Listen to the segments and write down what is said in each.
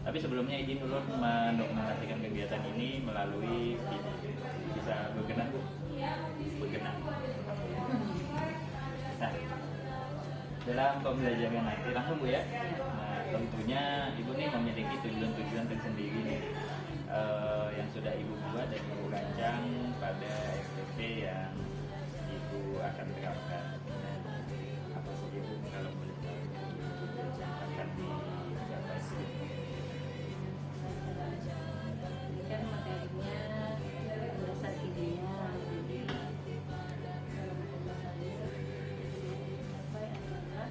Tapi sebelumnya izin dulu mendokumentasikan kegiatan ini melalui bisa berkenan Bu? Berkenan. Nah, dalam pembelajaran nanti langsung Bu ya. Nah, tentunya Ibu nih memiliki tujuan-tujuan tersendiri nih yang sudah Ibu buat dan Ibu rancang pada FTP yang Ibu akan terapkan. Apa saja Bu kalau boleh tahu yang akan dicapai sih? Kan materinya dasar kimia, jadi dalam pembahasannya apa adalah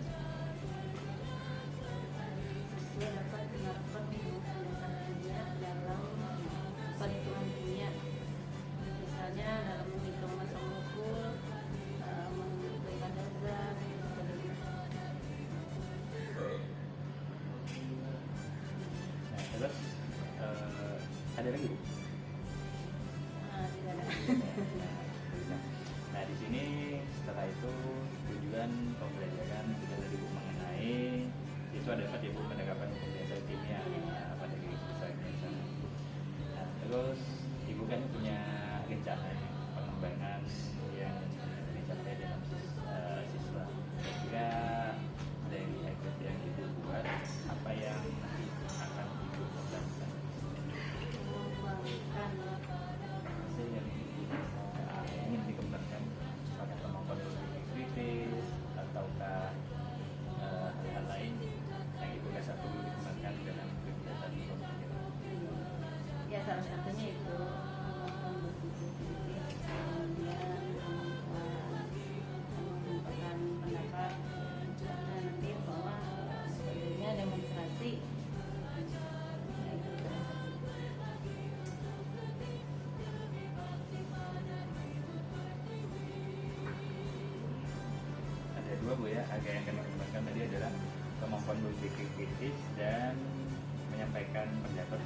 siswa dapat menerapkan dasar kimia dalam perhitungan kimia, misalnya dalam menghitung massa molekul, menghitung kadar zat, Nah, terus ada lagi Bu? tidak ada. Nah, di sini setelah itu tujuan pembelajaran sudah tadi Bu mengenai siswa dapat Ibu pendekatan pembelajaran kimia pada garis besarnya sana. Nah, terus Ibu kan punya rencana pengembangan yang dicapai dalam siswa. Kira dari activity yang Ibu buat, apa yang nanti akan Ibu kembangkan? Hasil yang ingin dikembangkan pada kemampuan berpikir kritis ataukah hal-hal lain yang Ibu rasa perlu dikembangkan dalam kegiatan pembelajaran? Ya, salah satunya itu kemampuan berpikir kritis, kemudian mengumpulkan pendapat, dan nanti soal sebenarnya demonstrasi. Ya, itu salah satu. Ada dua Bu ya, agak yang kami kembangkan tadi adalah kemampuan berpikir kritis dan menyampaikan pendapat.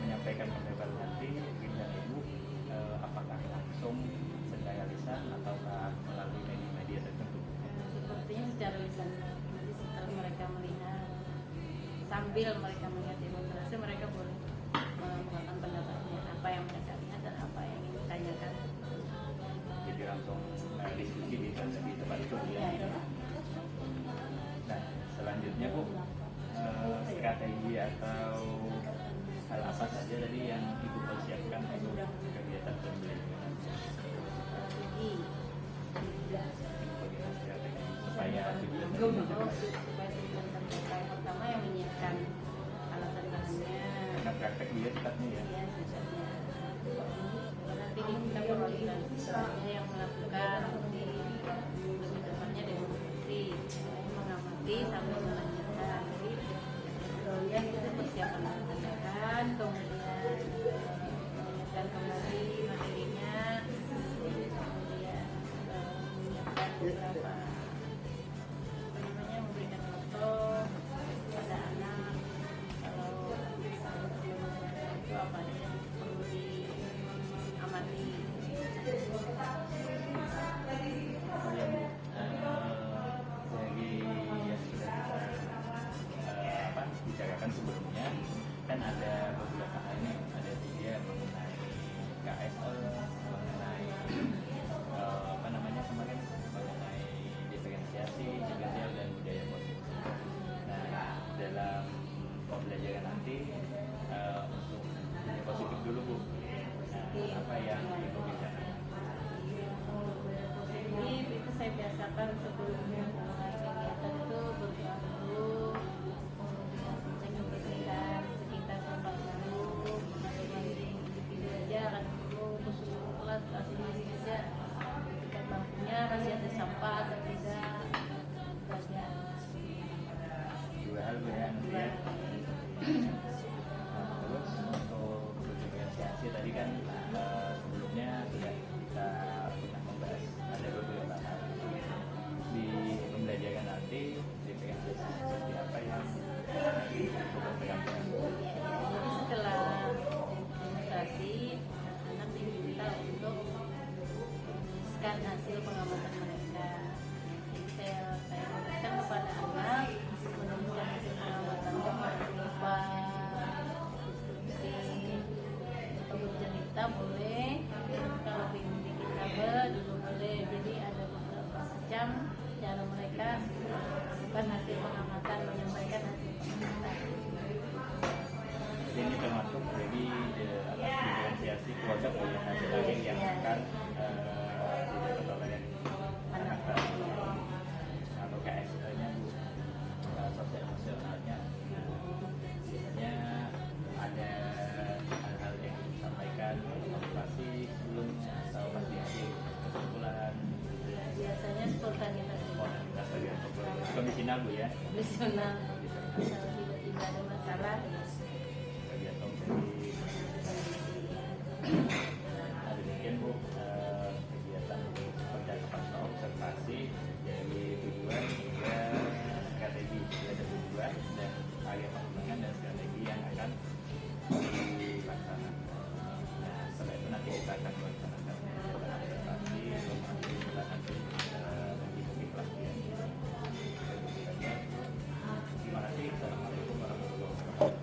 Menyampaikan pendapat nanti bidang Ibu apakah langsung secara lisan ataukah melalui media-media tertentu? Sepertinya secara lisan, nanti setelah mereka melihat, sambil mereka melihat demonstrasi, mereka boleh mengungkapkan pendapatnya, apa yang mereka lihat dan apa yang ingin ditanyakan. Jadi langsung diskusi di tempat itu ya. Nah, selanjutnya Bu, strategi atau hal apa saja tadi yang Ibu persiapkan untuk kegiatan pembelajaran? Strategi Strategi supaya tujuan supaya tujuan tercapai. Pertama yang menyiapkan alat dan bahannya. karena praktek dia cepatnya ya. Ya, sisanya. Nanti kita perlukan siswanya yang melakukan di lebih tepatnya demonstrasi, mengamati sambil menanyakan. Jadi kemudian kita persiapan menanyakan, kemudian menyiapkan kembali materinya, kemudian menyiapkan beberapa memberikan foto pada anak kalau itu apa yang perlu diamati. Oh ya Bu, dari yang sudah kita bicarakan sebelumnya kan ada beberapa hal nih, ada 3 mengenai KSO, mengenai apa namanya kemarin mengenai diferensiasi, diferensial dan budaya positif. Nah, dalam pembelajaran nanti untuk budaya positif dulu Bu, nah, apa yang Ibu bicarakan? Positif itu saya biasakan sebelumnya mulai kegiatan itu berdoa dulu, membersihkan sekitar tempat baru, masing-masing individu aja kan dulu khusus kelas ini saja dekat bangkunya masih ada sampah atau tidak saja. 2 hal Bu ya nanti ya. Terus untuk diferensiasi tadi kan sebelumnya sudah kita pernah membahas ada beberapa hal di pembelajaran nanti diferensiasi seperti apa yang Jadi setelah demonstrasi, anak diminta untuk menuliskan hasil pengamatan mereka. Jadi saya menuliskan kepada anak menuliskan hasil bukan hasil pengamatan, menyampaikan hasil pengamatan. Ini termasuk jadi diferensiasi kelompok organisasi lain yang akan didapat oleh anak atau KSE-nya Bu, sosial emosionalnya. Biasanya ada hal-hal yang disampaikan motivasi sebelumnya atau pas di akhir kesimpulan. Biasanya spontanitas. Spontanitas bagian komisional Bu ya. Komisional. Kalau tiba-tiba ada masalah. Bagian komisi. Nah, demikian Bu kegiatan untuk percakapan observasi dari tujuan hingga strategi. Ada tujuan dan area pengembangan dan strategi yang akan dilaksanakan. Nah, setelah itu nanti kita akan melaksanakan kegiatan observasi, setelah nanti mengikuti pelatihan. Terima kasih. Assalamualaikum warahmatullahi wabarakatuh.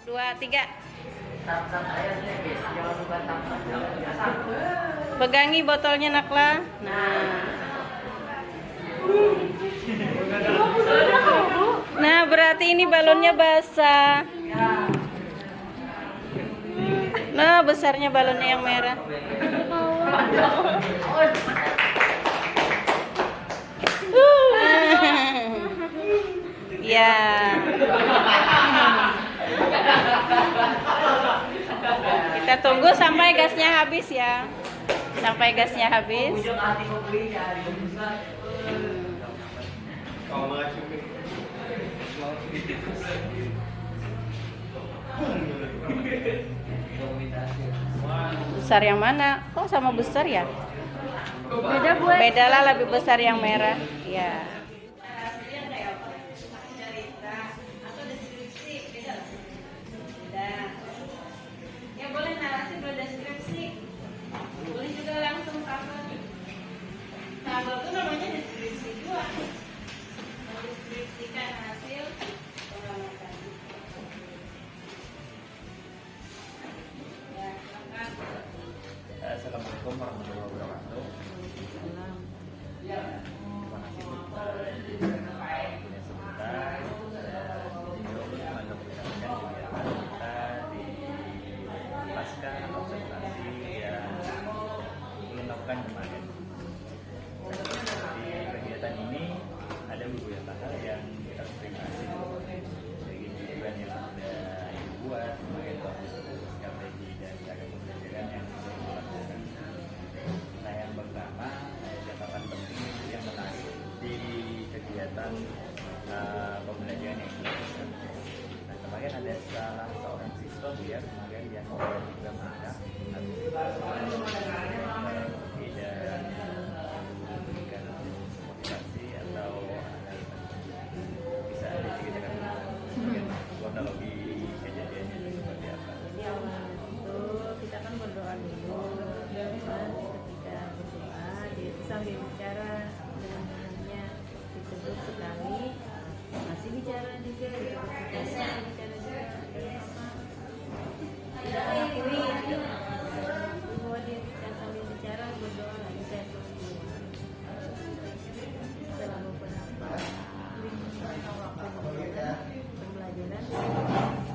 Dua, tiga. Pegangi botolnya Nakla. Nah, berarti ini balonnya basah. Nah, besarnya balonnya yang merah. Ya. Kita tunggu sampai gasnya habis ya. Sampai gasnya habis. Besar yang mana? Kok sama besar ya? Beda lah, lebih besar yang merah. Ya. Tabel itu namanya deskripsi juga. Mendeskripsikan hasil pengamatan. Ya, silakan. Assalamualaikum warahmatullahi wabarakatuh. Terima kasih Bu. Punya sebentar. Kita di pasca observasi yang belum lakukan kemarin. Di kegiatan ini ada beberapa hal yang kita optimasi dari tujuan yang sudah dibuat sebagai strategi dan cara pembelajaran yang sudah dilakukan. Nah, yang pertama catatan penting yang menarik di kegiatan pembelajaran yang dilakukan. Nah, kemarin ada salah seorang siswa ya kemarin yang juga marah tidak memberikan motivasi atau bisa diceritakan kronologi kejadiannya itu seperti apa? Jadi awal itu kita kan berdoa dulu, dan ketika berdoa dia sambil bicara dengan tangannya ditegur sekali, masih bicara juga, ditegur sekali, bicara juga, tidak mengakui bahwa dia sambil bicara berdoa lagi saya tunggu. Setelah beberapa waktu pembelajaran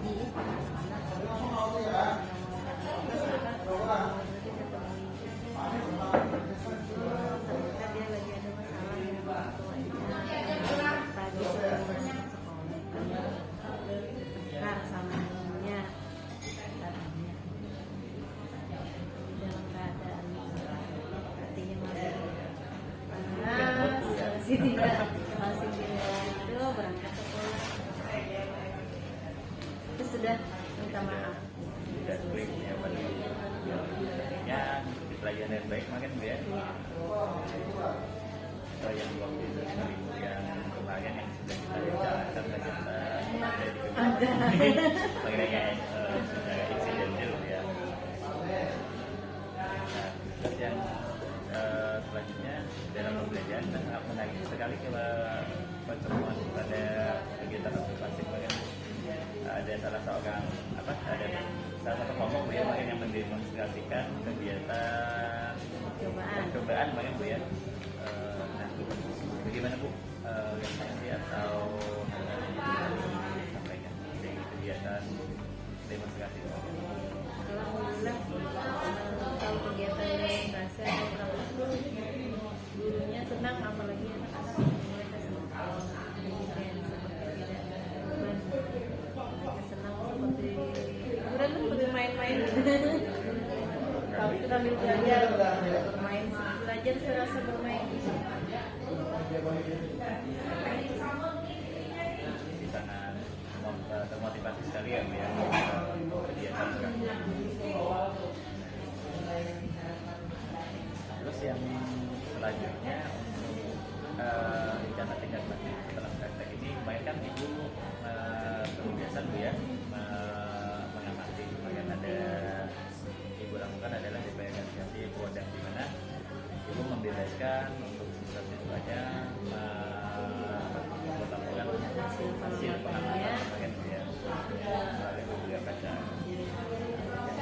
di anak-anak ternyata dia lagi ada masalah dengan orang tuanya tadi sebelum sekolah sama ibunya katanya dalam keadaan hatinya masih tidak itu berangkat ke sekolah itu sudah minta maaf Tidak baiknya pada ya di pelajaran yang baik makan Bu ya. Atau yang waktu itu seminggu yang kemarin yang sudah kita bicarakan ternyata ada makanya secara insidental ya. Nah, terus yang selanjutnya dalam pembelajaran menarik sekali kalau pertemuan pada kegiatan observasi kemarin ada salah seorang ada salah satu kelompok Bu ya mungkin yang mendemonstrasikan kegiatan percobaan mungkin Bu ya. Nah, bagaimana Bu reaksi atau sampaikan dari kegiatan demonstrasi? Alhamdulillah kalau kegiatan demonstrasi gurunya senang, apalagi anak-anak mereka senang kegiatan seperti tidak beban, mereka senang seperti hiburan seperti main-main. Kalau kita sambil belajar bermain, belajar serasa bermain. Jadi sangat termotivasi sekali ya Bu ya kegiatan kami. Terus yang selanjutnya rencana tingkat lanjut setelah praktek ini kemarin kan Ibu kebiasaan Bu ya mengamati kemarin ada Ibu lakukan adalah diferensiasi produk di mana Ibu membebaskan untuk siswa-siswanya melakukan hasil pengamatan kemarin Bu ya melalui beberapa cara. Yang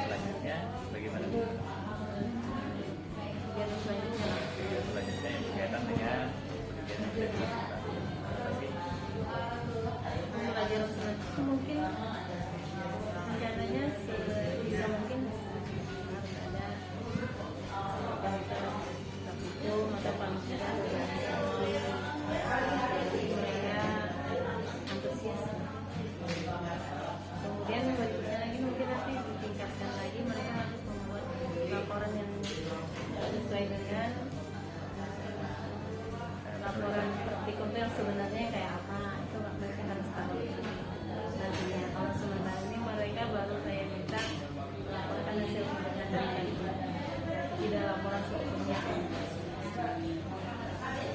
selanjutnya bagaimana Bu? Kegiatan selanjutnya Selanjutnya yang berkaitan dengan kegiatan pelajaran selanjutnya mungkin rencananya sebisa mungkin harus ada tapikum atau paling tidak organisasi jadi mereka antusias. Kemudian berikutnya lagi mungkin nanti ditingkatkan lagi, mereka harus membuat laporan yang sesuai dengan laporan praktikum itu yang sebenarnya kayak apa, itu mereka harus tahu nantinya. Kalau sementara ini mereka baru saya minta melaporkan hasil penelitian dari tidak laporan sebelumnya,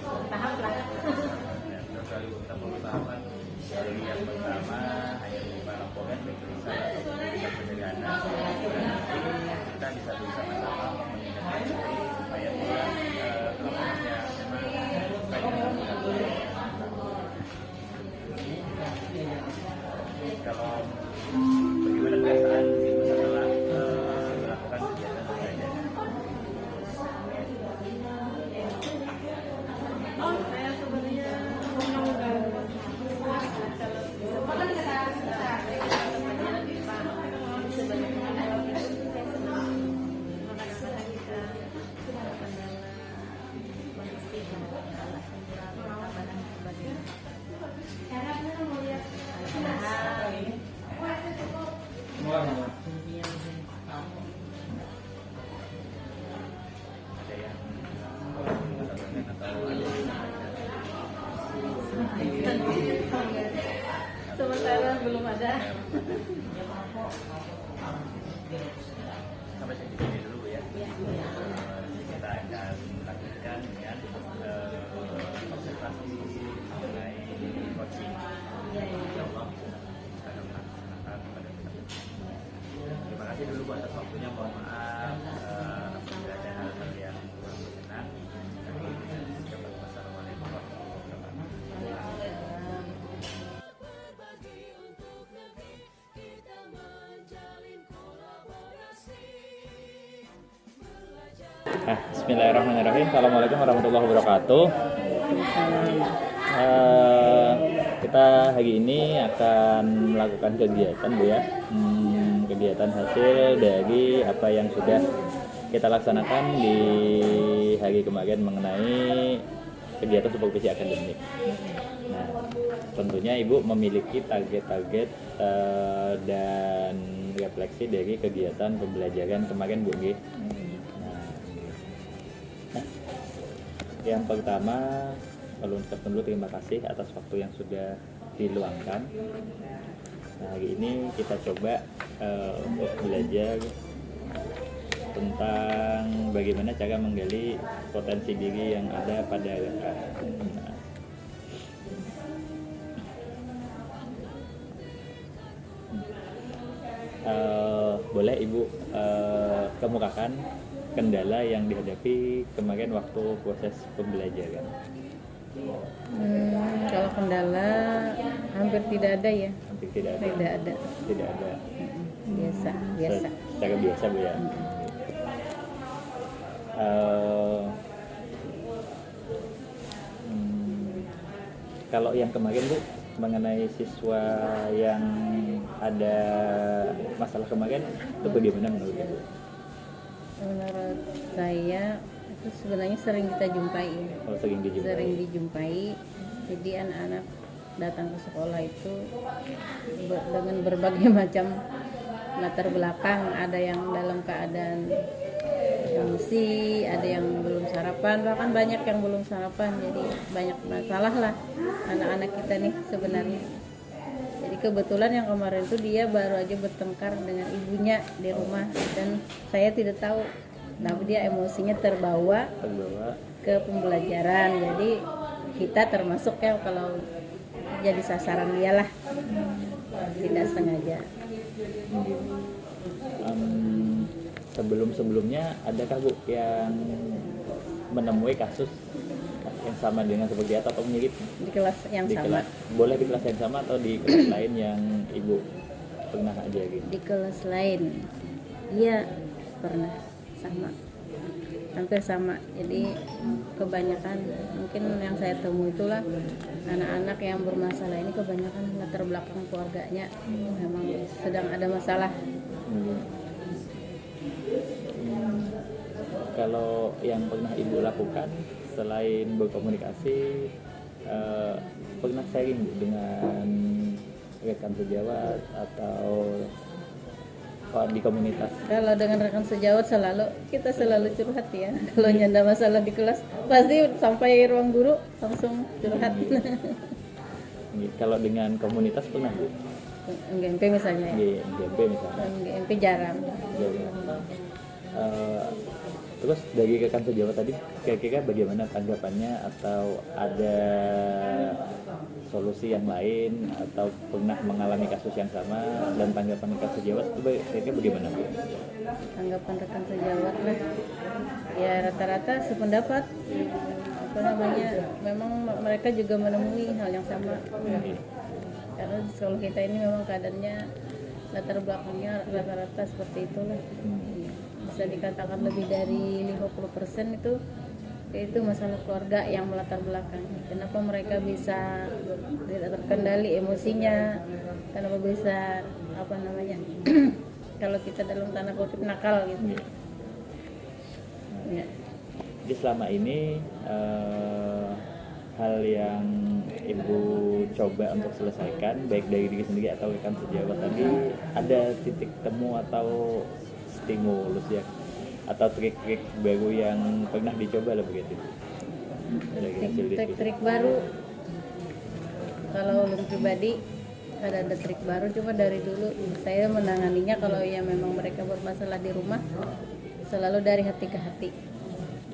bertahap lah. Sekali kita tahapan dari yang pertama hanya berupa laporan bertulisan atau tulisan sederhana. Nanti kita bisa bersama-sama meningkatkan supaya laporannya memang kalau bagaimana perasaan Ibu setelah melakukan kegiatan belajar? Saya sebenarnya puas kalau bisa lebih paham sebenarnya kalau itu saya senang melaksanakan kita kendala kondisi tambahan sebagainya. Ada yang mengatakan atau ada Sementara belum ada. sampai sini dulu Bu ya. Kita akan lanjutkan dengan observasi mengenai coaching. Insyaallah kita akan melaksanakan pada kita. Terima kasih dulu Bu atas waktunya. Mohon maaf apabila ada hal-hal yang kurang berkenan. Wassalamualaikum warahmatullahi wabarakatuh. Bismillahirrahmanirrahim. Assalamualaikum warahmatullahi wabarakatuh. Kita hari ini akan melakukan kegiatan Bu ya, kegiatan hasil dari apa yang sudah kita laksanakan di hari kemarin mengenai kegiatan supervisi akademik. Nah, tentunya Ibu memiliki target-target dan refleksi dari kegiatan pembelajaran kemarin Bu G. Yang pertama, perlu ucapkan dulu terima kasih atas waktu yang sudah diluangkan. Nah, hari ini kita coba untuk belajar tentang bagaimana cara menggali potensi diri yang ada pada rekan. Boleh Ibu kemukakan kendala yang dihadapi kemarin waktu proses pembelajaran? Kalau kendala hampir tidak ada ya. Hampir tidak ada. Tidak ada. Tidak ada. Biasa. Secara biasa Bu ya. Kalau yang kemarin Bu mengenai siswa yang ada masalah kemarin itu bagaimana menurut Ibu? Menurut saya itu sebenarnya sering kita jumpai. Oh, sering dijumpai. Sering dijumpai. Jadi anak-anak datang ke sekolah itu dengan berbagai macam latar belakang. Ada yang dalam keadaan emosi, ada yang belum sarapan, bahkan banyak yang belum sarapan. Jadi banyak masalah lah anak-anak kita nih sebenarnya. Jadi kebetulan yang kemarin tuh dia baru aja bertengkar dengan ibunya di rumah dan saya tidak tahu. Tapi dia emosinya terbawa ke pembelajaran. Jadi kita termasuk ya kalau jadi sasaran dia lah, tidak sengaja. Sebelum-sebelumnya adakah Bu yang menemui kasus yang sama dengan seperti atau mirip Di kelas yang sama. Boleh di kelas yang sama atau di kelas lain yang Ibu pernah ajari? Di kelas lain, iya pernah sama, hampir sama. Jadi kebanyakan mungkin yang saya temui itulah anak-anak yang bermasalah ini kebanyakan latar belakang keluarganya memang sedang ada masalah. Kalau yang pernah Ibu lakukan selain berkomunikasi, pernah sharing dengan rekan sejawat atau di komunitas? Kalau dengan rekan sejawat kita selalu curhat ya. Kalau nyanda masalah di kelas pasti sampai ruang guru langsung curhat. Kalau dengan komunitas pernah Bu? GMP misalnya ya. GMP misalnya. GMP jarang. Terus dari rekan sejawat tadi kira-kira bagaimana tanggapannya, atau ada solusi yang lain atau pernah mengalami kasus yang sama, dan tanggapan rekan sejawat itu kira-kira bagaimana Bu? Tanggapan rekan sejawat lah ya rata-rata sependapat, memang mereka juga menemui hal yang sama. Karena di sekolah kita ini memang keadaannya latar belakangnya rata-rata seperti itulah. Bisa dikatakan lebih dari 50% itu masalah keluarga yang melatar belakang. Kenapa mereka bisa tidak terkendali emosinya, kenapa bisa kalau kita dalam tanda kutip nakal gitu. Ya. Jadi selama ini hal yang Ibu coba untuk selesaikan baik dari diri sendiri atau rekan sejawat tadi, ada titik temu atau stimulus ya, atau trik-trik baru yang pernah dicoba lah begitu? Trik baru, kalau untuk pribadi ada trik baru, cuma dari dulu saya menanganinya kalau ya memang mereka bermasalah di rumah selalu dari hati ke hati.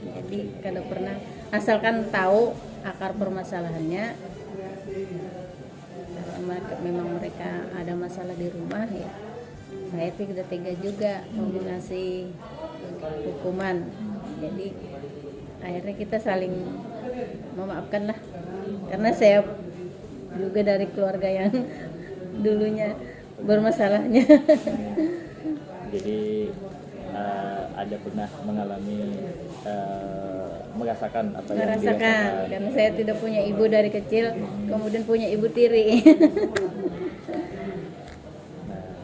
Jadi kada pernah, asalkan tahu akar permasalahannya, memang mereka ada masalah di rumah ya saya tidak tega juga mau ngasih hukuman. Jadi akhirnya kita saling memaafkan lah, karena saya juga dari keluarga yang dulunya bermasalahnya. Jadi ada pernah mengalami merasakan apa yang dirasakan, karena saya tidak punya ibu dari kecil, kemudian punya ibu tiri.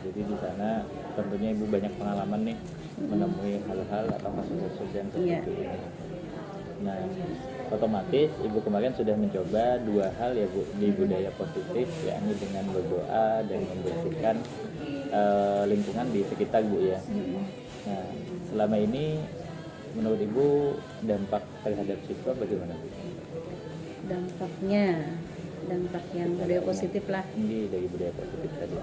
Jadi di sana tentunya Ibu banyak pengalaman nih menemui hal-hal atau kasus-kasus yang seperti ini. Nah, otomatis Ibu kemarin sudah mencoba dua hal ya Bu di budaya positif, yakni dengan berdoa dan membersihkan lingkungan di sekitar Bu ya. Nah, selama ini menurut Ibu dampak terhadap siswa bagaimana Bu? Dampak yang budaya positif lah. Ini dari budaya positif tadi.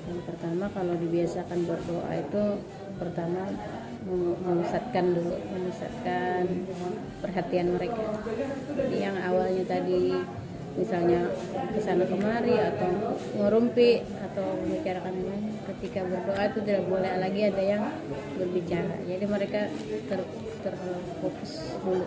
Yang pertama, kalau dibiasakan berdoa itu pertama memusatkan perhatian mereka. Jadi yang awalnya tadi misalnya kesana kemari atau ngerumpi atau membicarakan yang lain. Ketika berdoa itu tidak boleh lagi ada yang berbicara. Jadi mereka terfokus dulu.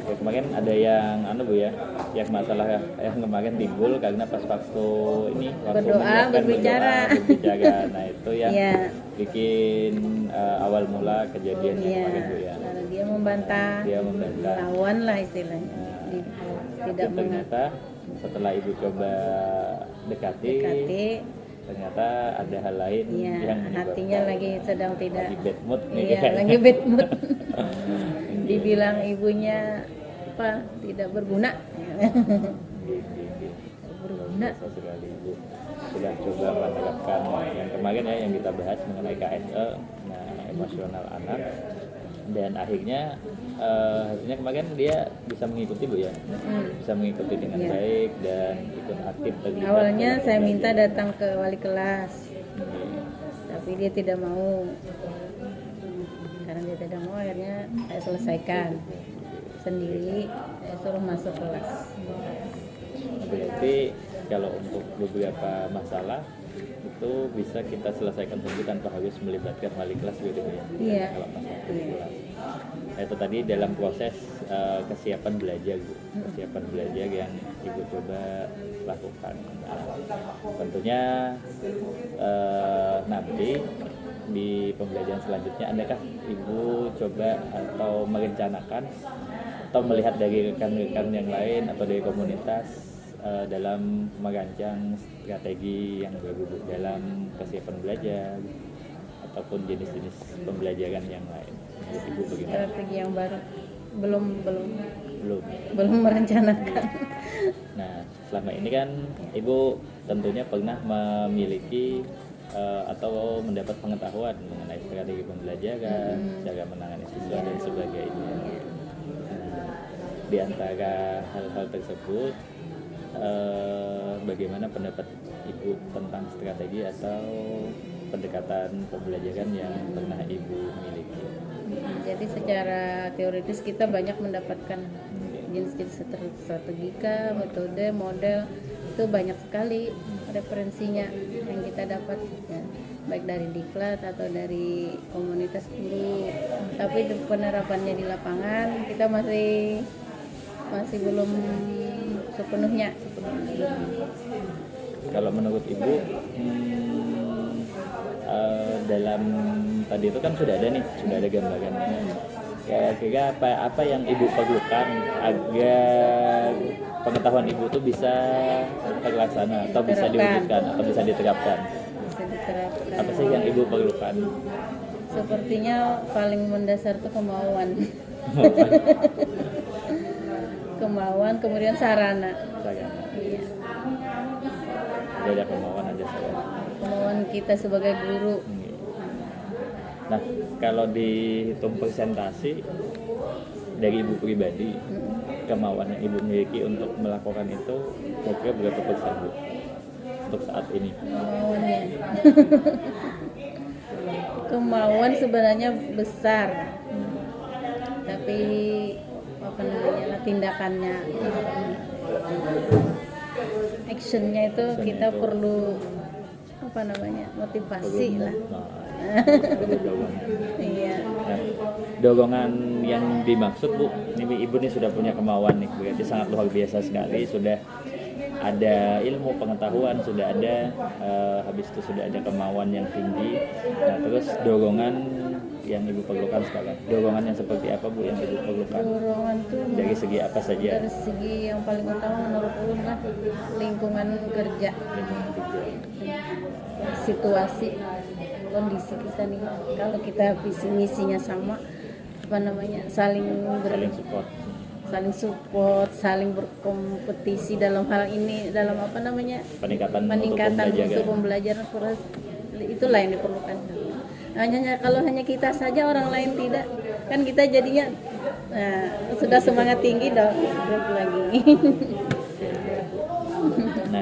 Oke, kemarin ada yang Bu ya, yang masalah yang kemarin timbul karena pas waktu Berdoa, menyiapkan berbicara. berbicara. Nah itu yang Iya. bikin awal mula kejadian yang Iya. kemarin Bu ya. Lalu dia membantah. Lawan lah istilahnya. Tidak Tapi ternyata setelah Ibu coba dekati, ternyata ada hal lain Iya, yang hatinya lagi sedang tidak lagi bad mood nih. iya, lagi bad mood. Dibilang ibunya apa tidak berguna. Berguna. Biasa sekali Ibu sudah coba menerapkan yang kemarin ya yang kita bahas mengenai KSE, nah emosional anak, dan akhirnya hasilnya kemarin dia bisa mengikuti Bu ya, bisa mengikuti dengan Iya. baik dan ikut aktif terlibat Awalnya dalam saya minta pembelajaran. datang ke wali kelas, tapi dia tidak mau. Karena dia tidak mau, akhirnya saya selesaikan sendiri, saya suruh masuk kelas. Berarti kalau untuk beberapa masalah itu bisa kita selesaikan sendiri tanpa harus melibatkan wali kelas gitu ya. Iya. Kalau masalah kelas. Itu tadi dalam proses kesiapan belajar Bu. Kesiapan belajar yang Ibu coba lakukan. Nah, tentunya nanti di pembelajaran selanjutnya adakah Ibu coba atau merencanakan atau melihat dari rekan-rekan yang lain atau dari komunitas dalam merancang strategi yang baru Bu, dalam kesiapan belajar ataupun jenis-jenis pembelajaran yang lain. Menurut Ibu bagaimana? Strategi yang baru belum Belum. merencanakan. Nah, selama ini kan Ibu tentunya pernah memiliki atau mendapat pengetahuan mengenai strategi pembelajaran, cara menangani siswa dan sebagainya. Nah, di antara hal-hal tersebut, bagaimana pendapat Ibu tentang strategi atau pendekatan pembelajaran yang pernah Ibu miliki? Jadi secara teoritis kita banyak mendapatkan jenis-jenis strategika, metode, model, itu banyak sekali referensinya yang kita dapat ya, baik dari diklat atau dari komunitas guru. Tapi penerapannya di lapangan kita masih belum sepenuhnya. Kalau menurut Ibu, dalam tadi itu kan sudah ada gambarannya. Kira-kira apa yang Ibu perlukan agar pengetahuan Ibu itu bisa terlaksana atau bisa diwujudkan atau bisa diterapkan? Bisa diterapkan. Apa sih yang Ibu perlukan? Sepertinya paling mendasar itu kemauan. Kemauan, kemudian sarana. Iya. Jadi ada kemauan aja saya. Kemauan kita sebagai guru. Nah, kalau dihitung persentase dari Ibu pribadi, kemauan yang Ibu miliki untuk melakukan itu kira-kira berapa persen Bu untuk saat ini? Kemauannya. Kemauan sebenarnya besar. Tapi tindakannya, actionnya itu kita perlu motivasi lah. Iya. Nah, dorongan yang dimaksud Bu, ini Ibu nih sudah punya kemauan nih, berarti sangat luar biasa sekali, sudah ada ilmu pengetahuan, sudah ada habis itu sudah ada kemauan yang tinggi. Nah, terus dorongan yang Ibu perlukan sekarang, dorongan yang seperti apa Bu yang Ibu perlukan? Dorongan tuh dari segi apa saja? Dari segi yang paling utama menurut ulun lah lingkungan kerja. Situasi kondisi kita nih, kalau kita visi misinya sama, saling support, saling berkompetisi dalam hal ini, dalam peningkatan untuk pembelajaran, itulah yang diperlukan. Kalau hanya kita saja, orang lain tidak, kan kita jadinya sudah semangat tinggi drop lagi. Nah,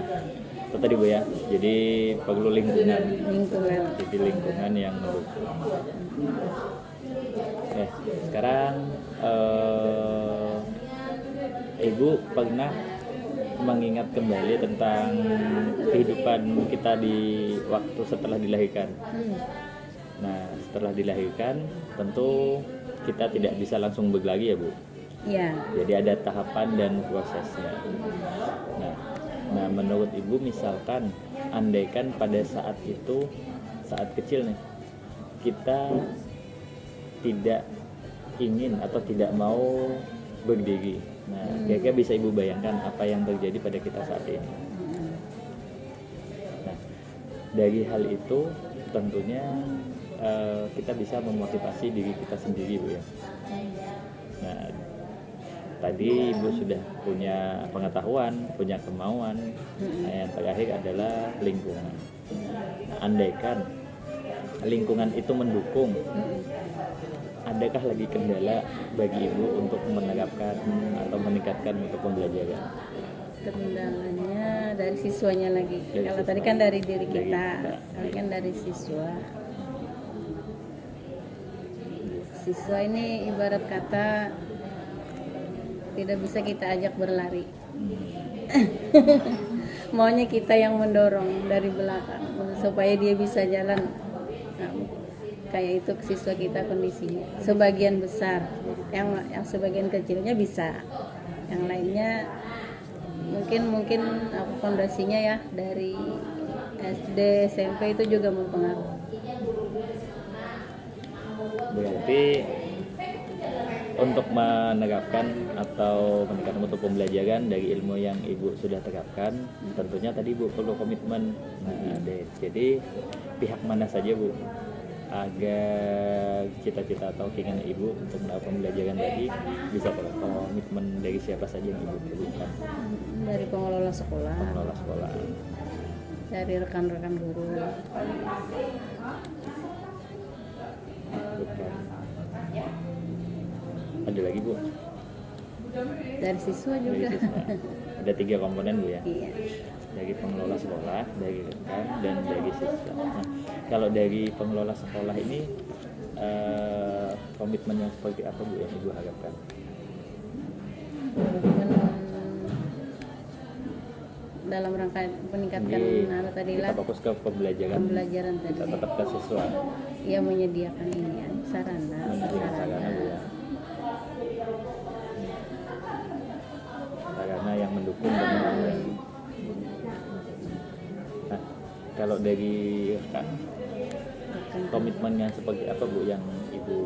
itu tadi Bu ya, jadi perlu lingkungan. Jadi lingkungan yang mendukung. Sekarang Ibu pernah mengingat kembali tentang kehidupan kita di waktu setelah dilahirkan. Nah, setelah dilahirkan tentu kita tidak bisa langsung lagi ya Bu. Ya. Jadi ada tahapan dan prosesnya. Nah, menurut Ibu misalkan andaikan pada saat itu, saat kecil nih, kita tidak ingin atau tidak mau berdiri. Nah, kira-kira bisa Ibu bayangkan apa yang terjadi pada kita saat ini. Nah, dari hal itu tentunya kita bisa memotivasi diri kita sendiri Bu ya. Nah, tadi Ibu sudah punya pengetahuan, punya kemauan. Nah, yang terakhir adalah lingkungan. Nah, andaikan lingkungan itu mendukung, adakah lagi kendala bagi Ibu untuk menerapkan atau meningkatkan untuk pembelajaran? Kendalanya dari siswanya lagi. Dari Kalau siswa. tadi kan dari diri Dari kita, kita. kali kan dari siswa. Siswa ini ibarat kata tidak bisa kita ajak berlari. Maunya kita yang mendorong dari belakang supaya dia bisa jalan. Nah, kayak itu siswa kita kondisinya. Sebagian besar, yang sebagian kecilnya bisa, yang lainnya mungkin apa fondasinya ya dari SD SMP itu juga mempengaruhi. Berarti untuk menerapkan atau meningkatkan mutu pembelajaran dari ilmu yang Ibu sudah terapkan, tentunya tadi Bu perlu komitmen. Nah, jadi pihak mana saja Bu agar cita-cita atau keinginan Ibu untuk melakukan pembelajaran tadi bisa komitmen dari siapa saja yang Ibu perlukan? Dari pengelola sekolah, Pengelola sekolah, dari rekan-rekan guru, bukan. Ada lagi Bu? dari siswa Dari juga. siswa. Ada 3 komponen Bu ya? Iya. Dari pengelola sekolah, dari rekan, dan dari siswa. Nah, kalau dari pengelola sekolah ini komitmen yang seperti apa Bu yang Ibu harapkan? Dalam rangka meningkatkan Jadi, tadi kita lah fokus ke pembelajaran, pembelajaran tadi. kita tetap ke siswa. Ya menyediakan ini ya, sarana. Sarana Bu ya. Sarana yang mendukung dan menarik. Nah, kalau dari rekan, komitmennya seperti apa Bu yang Ibu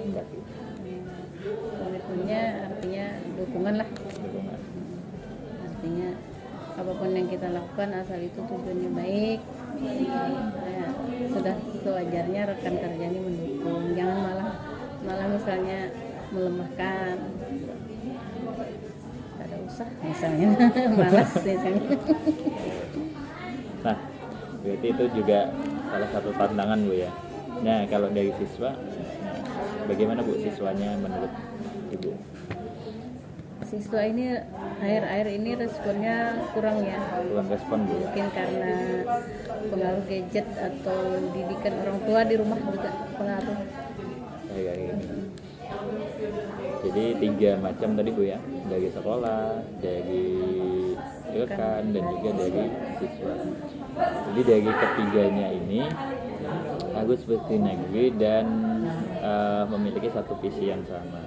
hendaki? Komitmennya artinya dukungan lah. Dukungan. Artinya apapun yang kita lakukan asal itu tujuannya baik, ya, sudah sewajarnya rekan kerjanya mendukung. Jangan malah misalnya melemahkan. Tak ada usah misalnya, malas misalnya. Nah, berarti itu juga salah satu tantangan Bu ya. Nah, kalau dari siswa, bagaimana Bu siswanya menurut Ibu? Siswa ini akhir-akhir ini responnya kurang ya. Kurang respon Bu ya? Mungkin karena pengaruh gadget atau didikan orang tua di rumah juga pengaruh. Kayak ini. Jadi 3 macam tadi Bu ya, dari sekolah, dari rekan, dan juga dari siswa. Jadi dari ketiganya ini harus bersinergi dan memiliki satu visi yang sama.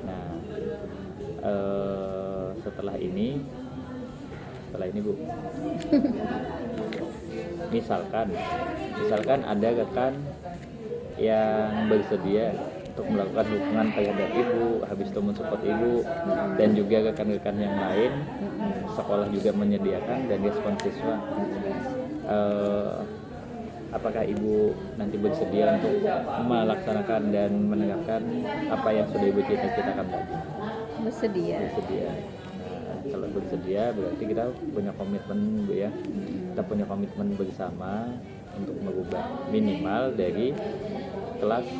Nah, setelah ini Bu, misalkan ada rekan yang bersedia untuk melakukan dukungan terhadap Ibu, habis itu mensupport Ibu, dan juga rekan-rekan yang lain, sekolah juga menyediakan dan respon siswa. Apakah Ibu nanti bersedia untuk melaksanakan dan menerapkan apa yang sudah Ibu cita-citakan tadi? Bersedia. Nah, kalau bersedia berarti kita punya komitmen Bu ya. Kita punya komitmen bersama untuk merubah minimal dari kelas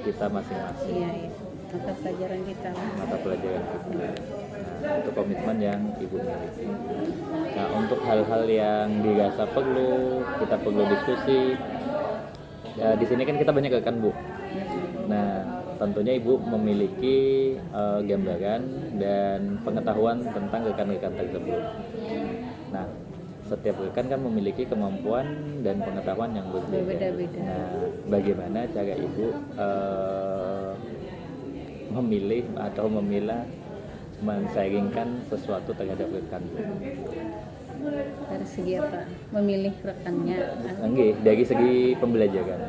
kita masing-masing. Iya, iya. Mata pelajaran kita. Mata pelajaran kita. Nah, itu komitmen yang Ibu miliki. Nah, untuk hal-hal yang dirasa kita perlu diskusi. Ya, di sini kan kita banyak rekan Bu. Nah, tentunya Ibu memiliki gambaran dan pengetahuan tentang rekan-rekan tersebut. Nah, setiap rekan kan memiliki kemampuan dan pengetahuan yang berbeda. Berbeda-beda. Nah, bagaimana cara ibu memilih atau memilah men-sharingkan sesuatu terhadap rekan? Dari segi apa? Memilih rekannya. Enggak, dari segi pembelajaran.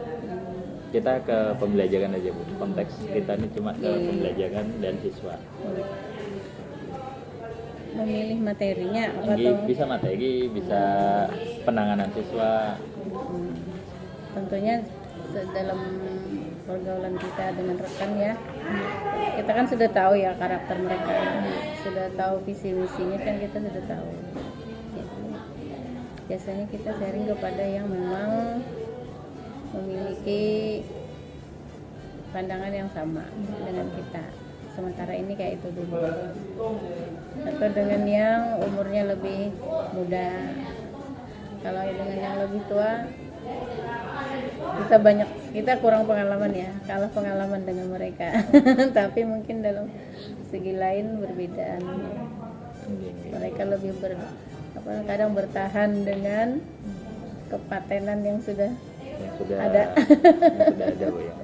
Kita ke pembelajaran aja Bu. Konteks kita ini cuma ke pembelajaran dan siswa. Memilih materinya apa Enggak, atau bisa materi, bisa penanganan siswa. tentunya dalam pergaulan kita dengan rekan ya, kita kan sudah tahu ya karakter mereka, sudah tahu visi misinya kan kita sudah tahu. Jadi, biasanya kita sharing kepada yang memang memiliki pandangan yang sama dengan kita. Sementara ini kayak itu dulu. Atau dengan yang umurnya lebih muda. Kalau dengan yang lebih tua, kita kurang pengalaman ya, kalah pengalaman dengan mereka. Tapi mungkin dalam segi lain berbeda. Mereka lebih kadang bertahan dengan kepatenan yang sudah ada. Yang sudah ada Bu ya.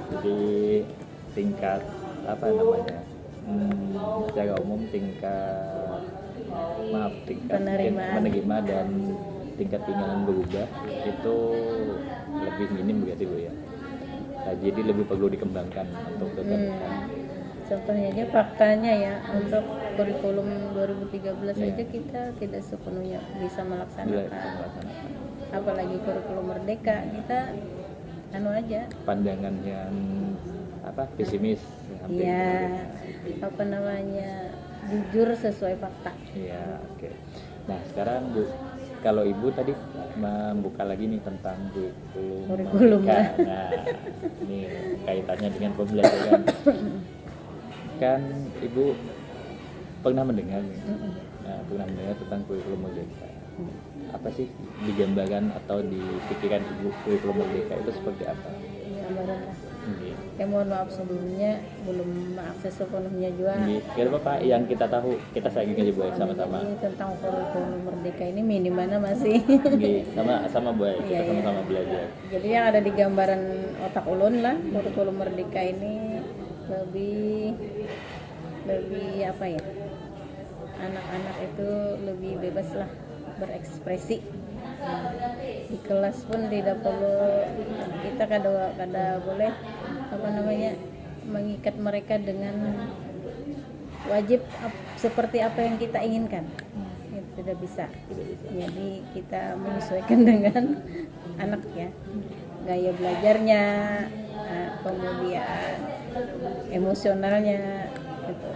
Jadi tingkat apa namanya? Secara umum tingkat menerima dan tingkat keinginan berubah itu lebih minim begitu Bu ya. Nah, jadi lebih perlu dikembangkan untuk rekan-rekan. Contohnya aja faktanya ya, untuk kurikulum 2013 aja kita tidak sepenuhnya bisa melaksanakan. Apalagi kurikulum merdeka, kita aja pandangan yang pesimis hampir. Iya, jujur sesuai fakta. Iya, oke. Nah, sekarang Bu, kalau Ibu tadi membuka lagi nih tentang kurikulum. Nah, ini kaitannya dengan pembelajaran. Kan Ibu pernah mendengar nih, tentang kurikulum merdeka. Apa sih digambarkan atau di pikiran Ibu kurikulum merdeka itu seperti apa? Gambaran lah. Ya mohon maaf sebelumnya belum mengakses sepenuhnya juga. Gak apa-apa, yang kita tahu kita sharing aja Bu sama-sama. Ini tentang kurikulum merdeka ini mana masih. Sama Bu, kita sama-sama belajar. Jadi yang ada di gambaran otak ulun lah, kurikulum merdeka ini lebih apa ya? Anak-anak itu lebih bebas lah berekspresi. Di kelas pun tidak perlu kita kada boleh mengikat mereka dengan wajib seperti apa yang kita inginkan. Itu tidak bisa. Jadi kita menyesuaikan dengan anak ya, gaya belajarnya, kemudian emosionalnya gitu.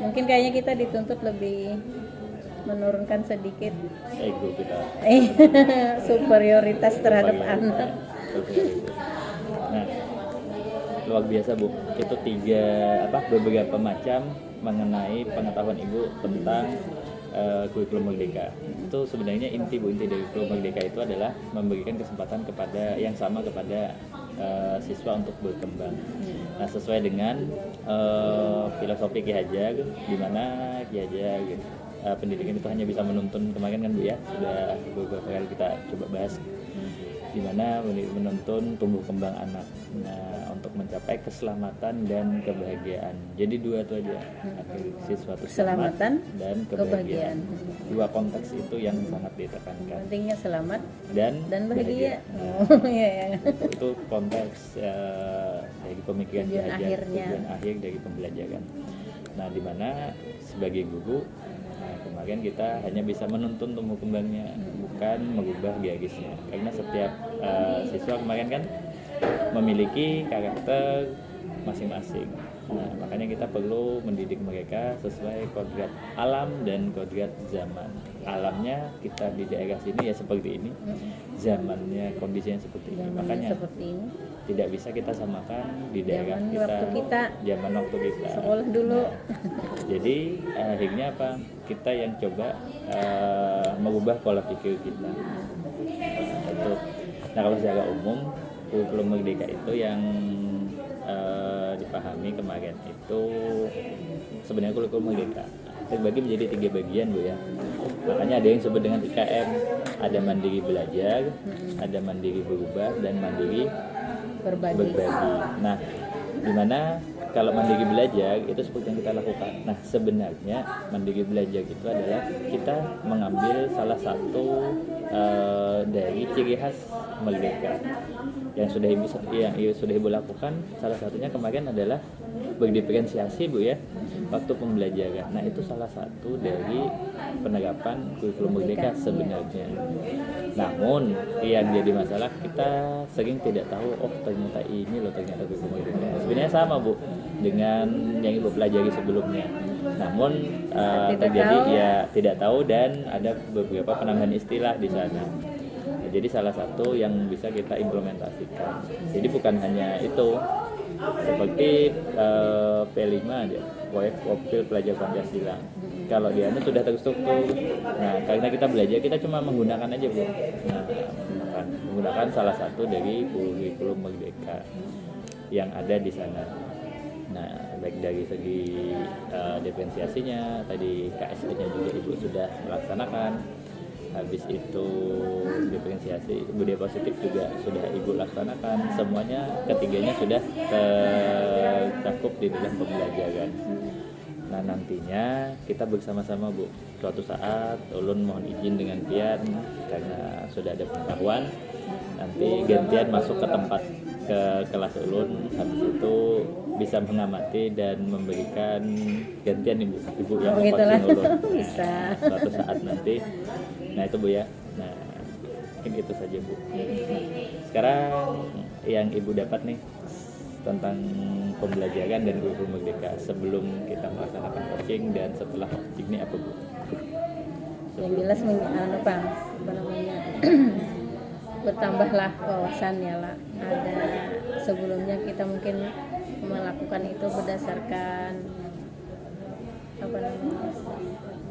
Mungkin kayaknya kita dituntut lebih menurunkan sedikit ego kita, superioritas terhadap anak. Nah, luar biasa Bu, itu beberapa macam mengenai pengetahuan Ibu tentang kurikulum merdeka. Itu sebenarnya inti dari kurikulum merdeka itu adalah memberikan kesempatan yang sama kepada siswa untuk berkembang. Nah, sesuai dengan filosofi Ki Hajar, di mana Ki Hajar pendidikan itu hanya bisa menuntun, kemarin kan Bu ya, sudah beberapa kali kita coba bahas, di mana menuntun tumbuh kembang anak. Nah, untuk mencapai keselamatan dan kebahagiaan. Jadi dua itu aja, siswa keselamatan dan kebahagiaan. Dua konteks itu yang sangat ditekankan. Pentingnya selamat dan bahagia. Itu konteks dari pemikiran tujuan akhir dari pembelajaran. Nah, di mana sebagai guru, kemarin kita hanya bisa menuntun tumbuh kembangnya, bukan mengubah garisnya. Karena setiap siswa kemarin kan memiliki karakter masing-masing. Nah, makanya kita perlu mendidik mereka sesuai kodrat alam dan kodrat zaman. Alamnya kita di daerah sini ya seperti ini, zamannya kondisinya seperti ini. Makanya tidak bisa kita samakan di daerah zaman waktu kita sekolah dulu. Jadi akhirnya kita yang coba mengubah pola pikir kita. Nah, kalau secara umum kurikulum merdeka itu yang dipahami kemarin itu sebenarnya kurikulum merdeka terbagi menjadi 3 bagian Bu ya. Makanya ada yang disebut dengan IKM, ada mandiri belajar, ada mandiri berubah, dan mandiri berbagi. Nah, dimana kalau mandiri belajar itu seperti yang kita lakukan. Nah, sebenarnya mandiri belajar itu adalah kita mengambil salah satu dari ciri khas merdeka yang sudah ibu lakukan. Salah satunya kemarin adalah berdiferensiasi Bu ya waktu pembelajaran. Nah, itu salah satu dari penerapan kurikulum merdeka sebenarnya. Namun yang jadi masalah, kita sering tidak tahu, oh ternyata ini loh ternyata kurikulum merdeka. Sebenarnya sama Bu dengan yang ibu pelajari sebelumnya. Namun terjadi tidak tahu, dan ada beberapa penambahan istilah di sana. Nah, jadi salah satu yang bisa kita implementasikan. Jadi bukan hanya itu, seperti P5 aja, proyek profil pelajar Pancasila. Kalau dia itu sudah terstruktur. Nah, karena kita belajar, kita cuma menggunakan aja Bu. Nah, menggunakan salah satu dari kurikulum merdeka yang ada di sana. Nah, baik dari segi diferensiasinya, tadi KSE-nya juga Ibu sudah melaksanakan. Habis itu diferensiasi budaya positif juga sudah Ibu laksanakan. Semuanya ketiganya sudah tercakup di dalam pembelajaran. Nah, nantinya kita bersama-sama Bu, suatu saat ulun mohon izin dengan Pian karena sudah ada pengetahuan, nanti gantian masuk ke tempat ke kelas ulun, habis itu bisa mengamati dan memberikan gantian ibu yang coaching ulun. Bisa. Suatu saat nanti. Nah, itu Bu ya. Nah, mungkin itu saja Bu. Sekarang yang Ibu dapat nih tentang pembelajaran dan kurikulum merdeka sebelum kita melaksanakan coaching dan setelah coaching ini apa Bu? Yang jelas bertambahlah wawasannya lah. Ada sebelumnya kita mungkin melakukan itu berdasarkan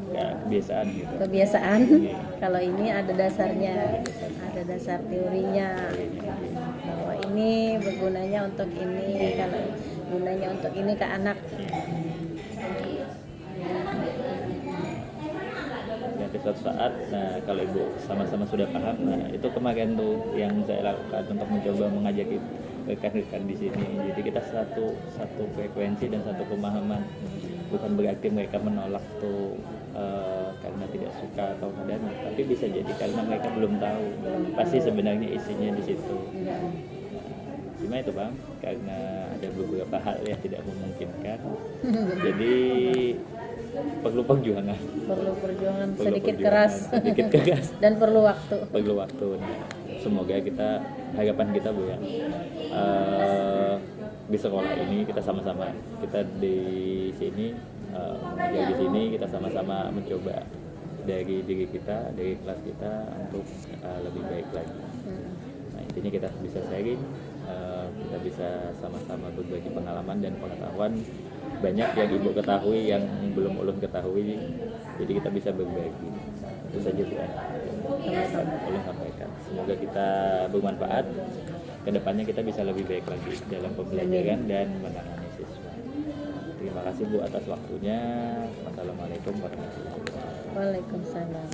Kebiasaan gitu. Kebiasaan. Kalau ini ada dasarnya, ada dasar teorinya. Bahwa ini bergunanya untuk ini, kalau gunanya untuk ini ke anak. Nanti suatu saat, nah kalau Ibu sama-sama sudah paham, nah itu kemarin tuh yang saya lakukan untuk mencoba mengajak rekan-rekan di sini. Jadi kita satu frekuensi dan satu pemahaman. Bukan berarti mereka menolak tuh karena tidak suka atau kadang, tapi bisa jadi karena mereka belum tahu pasti sebenarnya isinya di situ. Cuma itu Bang, karena ada beberapa hal yang tidak memungkinkan, jadi perlu perjuangan. Sedikit keras dan perlu waktu. Nah, semoga harapan kita Bu ya, di sekolah ini kita sama-sama, kita di sini mengajar di sini, kita sama-sama mencoba dari diri kita, dari kelas kita untuk lebih baik lagi. Nah, intinya kita bisa sharing, kita bisa sama-sama berbagi pengalaman dan pengetahuan. Banyak yang Ibu ketahui yang belum ulun ketahui, jadi kita bisa berbagi. Itu saja Bu ya, ulun sampaikan. Semoga kita bermanfaat. Kedepannya kita bisa lebih baik lagi dalam pembelajaran dan menangani siswa. Terima kasih Bu atas waktunya. Wassalamualaikum warahmatullahi wabarakatuh. Waalaikumsalam.